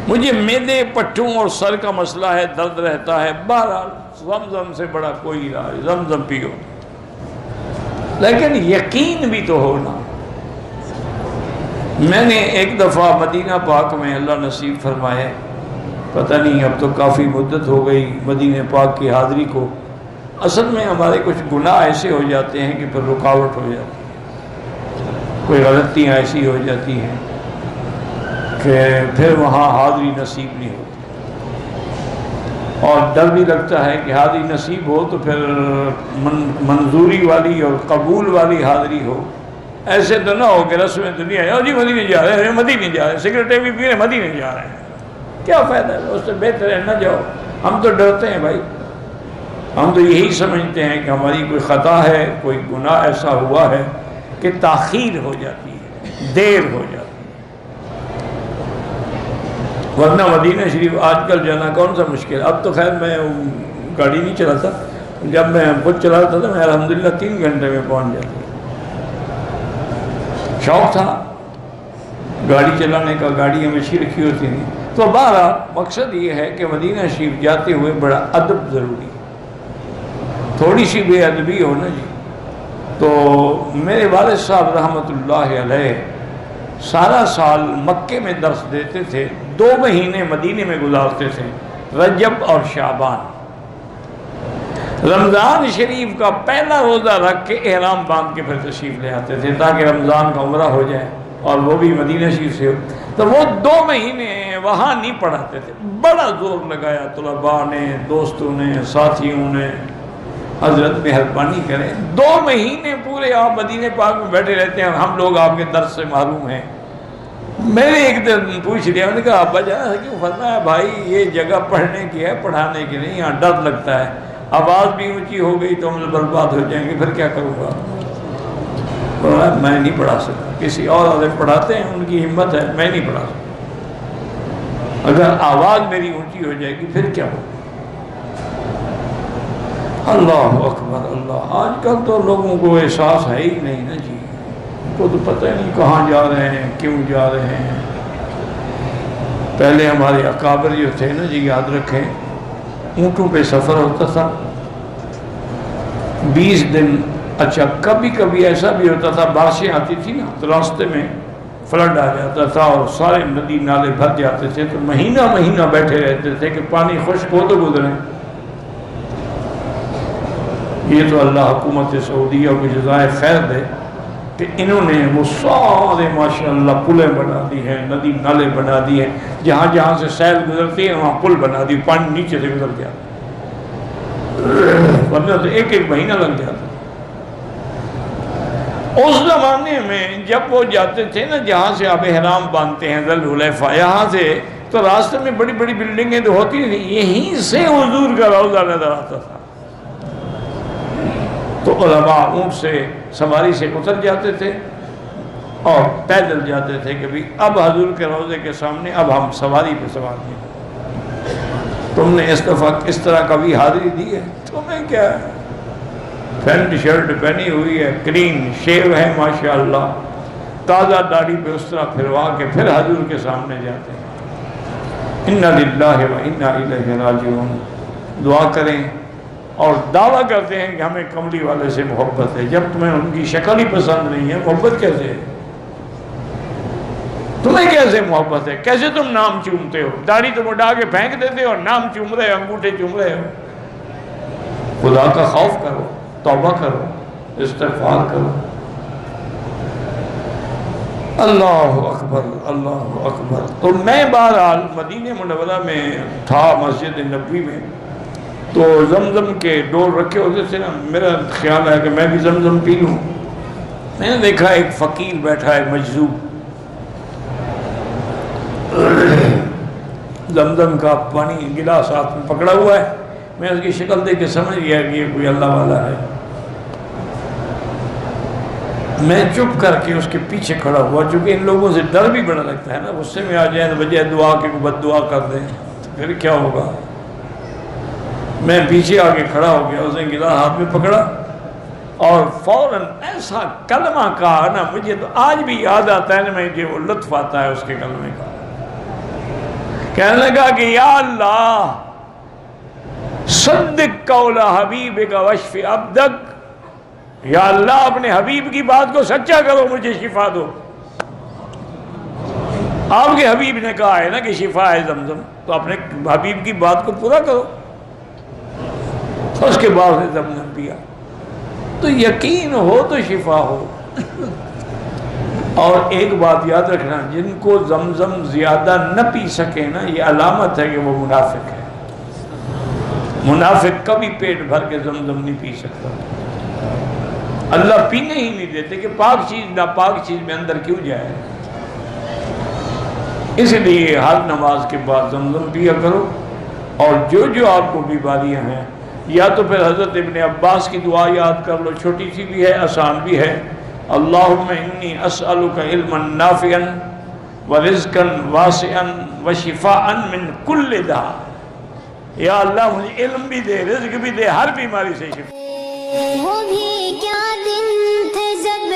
مجھے معدے پٹھوں اور سر کا مسئلہ ہے، درد رہتا ہے، بہرحال زمزم سے بڑا کوئی علاج، زمزم پیو، لیکن یقین بھی تو ہونا۔ میں نے ایک دفعہ مدینہ پاک میں، اللہ نصیب فرمائے، پتہ نہیں اب تو کافی مدت ہو گئی مدینہ پاک کی حاضری کو، اصل میں ہمارے کچھ گناہ ایسے ہو جاتے ہیں کہ پھر رکاوٹ ہو جاتی ہے، کوئی غلطیاں ایسی ہو جاتی ہیں کہ پھر وہاں حاضری نصیب نہیں ہوتی، اور ڈر بھی لگتا ہے کہ حاضری نصیب ہو تو پھر منظوری والی اور قبول والی حاضری ہو، ایسے تو نہ ہو کہ رسم دنیا ہے، جی مدینے جا رہے ہیں، مدینے جا رہے ہیں، سگریٹیں بھی پی رہے ہیں، مدینے جا رہے ہیں، کیا فائدہ ہے؟ اس سے بہتر ہے نہ جاؤ۔ ہم تو ڈرتے ہیں بھائی، ہم تو یہی سمجھتے ہیں کہ ہماری کوئی خطا ہے، کوئی گناہ ایسا ہوا ہے کہ تاخیر ہو جاتی ہے، دیر ہو جاتی ہے، ورنہ مدینہ شریف آج کل جانا کون سا مشکل۔ اب تو خیر میں گاڑی نہیں چلاتا، جب میں خود چلاتا تھا میں الحمدللہ 3 گھنٹے میں پہنچ جاتا، شوق تھا گاڑی چلانے کا، گاڑی ہمیشہ رکھی ہوتی تھی۔ تو بہرحال مقصد یہ ہے کہ مدینہ شریف جاتے ہوئے بڑا ادب ضروری ہے، تھوڑی سی بے ادبی ہو نا جی۔ تو میرے والد صاحب رحمۃ اللہ علیہ سارا سال مکے میں درس دیتے تھے، 2 مہینے مدینے میں گزارتے تھے، رجب اور شعبان۔ رمضان شریف کا پہلا روزہ رکھ کے احرام باندھ کے پھر تشریف لے آتے تھے تاکہ رمضان کا عمرہ ہو جائے، اور وہ بھی مدینہ شریف سے ہو۔ تو وہ 2 مہینے وہاں نہیں پڑھاتے تھے، بڑا زور لگایا طلباء نے، دوستوں نے، ساتھیوں نے، حضرت مہربانی کریں 2 مہینے پورے آپ مدینہ پاک میں بیٹھے رہتے ہیں اور ہم لوگ آپ کے درس سے محروم ہیں۔ میں نے ایک دن پوچھ لیا، میں نے کہا ابا جان کیوں؟ فرمایا بھائی یہ جگہ پڑھنے کی ہے، پڑھانے کی نہیں، یہاں ڈر لگتا ہے، آواز بھی اونچی ہو گئی تو ہم برباد ہو جائیں گے، پھر کیا کروں گا؟ میں نہیں پڑھا سکتا، کسی اور عالم پڑھاتے ہیں، ان کی ہمت ہے، میں نہیں پڑھا سکتا، اگر آواز میری اونچی ہو جائے گی پھر کیا ہوگا؟ اللہ اکبر اللہ۔ آج کل تو لوگوں کو احساس ہے ہی نہیں نا جی، ان کو تو پتہ ہی نہیں کہاں جا رہے ہیں، کیوں جا رہے ہیں۔ پہلے ہمارے اکابر جو تھے نا جی، یاد رکھیں، اونٹوں پہ سفر ہوتا تھا 20 دن۔ اچھا کبھی کبھی ایسا بھی ہوتا تھا، بارشیں آتی تھی نا تو راستے میں فلڈ آ جاتا تھا اور سارے ندی نالے بھر جاتے تھے، تو مہینہ مہینہ بیٹھے رہتے تھے کہ پانی خشک ہو تو گزریں۔ یہ تو اللہ حکومت سعودیہ کو جزائے خیر دے کہ انہوں نے وہ سارے ماشاءاللہ پلیں بنا دی ہیں، ندی نالے بنا دی ہیں، جہاں جہاں سے سیل گزرتی ہے وہاں پل بنا دی، پانی نیچے سے گزر گیا، ورنہ تو 1 مہینہ لگ جاتا۔ اس زمانے میں جب وہ جاتے تھے نا جہاں سے آپ احرام باندھتے ہیں ذل حلیفہ، یہاں سے تو راستے میں بڑی بڑی بلڈنگیں تو ہوتی نہیں، یہیں سے حضور کا روضہ نظر آتا تھا۔ تو علماء اونٹ سے سواری سے اتر جاتے تھے اور پیدل جاتے تھے کہ بھی اب حضور کے روضے کے سامنے اب ہم سواری پہ سوار ہیں۔ تم نے اس دفعہ اس طرح کبھی حاضری دی ہے؟ تمہیں کیا ہے، پینٹ شرٹ پہنی ہوئی ہے، کلین شیو ہے ماشاءاللہ، تازہ داڑھی پہ اس طرح پھروا کے پھر حضور کے سامنے جاتے ہیں۔ انا للہ و انا الیہ راجعون۔ دعا کریں اور دعویٰ کرتے ہیں کہ ہمیں کملی والے سے محبت ہے، جب تمہیں ان کی شکل ہی پسند نہیں ہے محبت کیسے ہے؟ تمہیں کیسے محبت ہے؟ کیسے تم نام چومتے ہو؟ داڑھی تم اٹھا کے پھینک دیتے ہو اور نام چوم رہے ہو، انگوٹھے چوم رہے ہو۔ خدا کا خوف کرو، توبہ کرو، استغفار کرو۔ اللہ اکبر اللہ اکبر۔ تو میں بہرحال مدینہ منورہ میں تھا، مسجد نبوی میں، تو زمزم کے ڈول رکھے ہوتے تھے نا، میرا خیال ہے کہ میں بھی زمزم پی لوں۔ میں نے دیکھا ایک فقیر بیٹھا ہے مجذوب، زمزم کا پانی گلاس ہاتھ میں پکڑا ہوا ہے، میں اس کی شکل دیکھ کے سمجھ گیا کہ یہ کوئی اللہ والا ہے۔ میں چپ کر کے اس کے پیچھے کھڑا ہوا، چونکہ ان لوگوں سے ڈر بھی بڑا لگتا ہے نا، غصے میں آ جائیں تو بجائے دعا کے بد دعا کر دیں تو پھر کیا ہوگا۔ میں پیچھے آگے کھڑا ہو گیا، اس نے گلاس ہاتھ میں پکڑا اور فوراً ایسا کلمہ کہا نا، مجھے تو آج بھی یاد آتا ہے نا، مجھے وہ لطف آتا ہے اس کے کلمے کا، کہنے لگا کہ یا اللہ صدق قول حبیبک واشف عبدک، یا اللہ اپنے حبیب کی بات کو سچا کرو، مجھے شفا دو۔ آپ کے حبیب نے کہا ہے نا کہ شفا ہے زمزم، تو اپنے حبیب کی بات کو پورا کرو۔ اس کے بعد نے زمزم پیا، تو یقین ہو تو شفا ہو۔ اور ایک بات یاد رکھنا، جن کو زمزم زیادہ نہ پی سکے نا، یہ علامت ہے کہ وہ منافق ہے۔ منافق کبھی پیٹ بھر کے زمزم نہیں پی سکتا۔ اللہ پینے ہی نہیں دیتے کہ پاک چیز ناپاک چیز میں اندر کیوں جائے۔ اس لیے ہر نماز کے بعد زمزم پیا کرو۔ اور جو آپ کو بیماریاں ہیں، یا تو پھر حضرت ابن عباس کی دعا یاد کر لو، چھوٹی سی بھی ہے، آسان بھی ہے۔ اللہم انی اسألک علما نافعا ورزقا واسعا وشفاء من کل داء، یا اللہ مجھے علم بھی دے، رزق بھی دے، ہر بیماری سے شفا۔ وہ بھی کیا دن تھے جب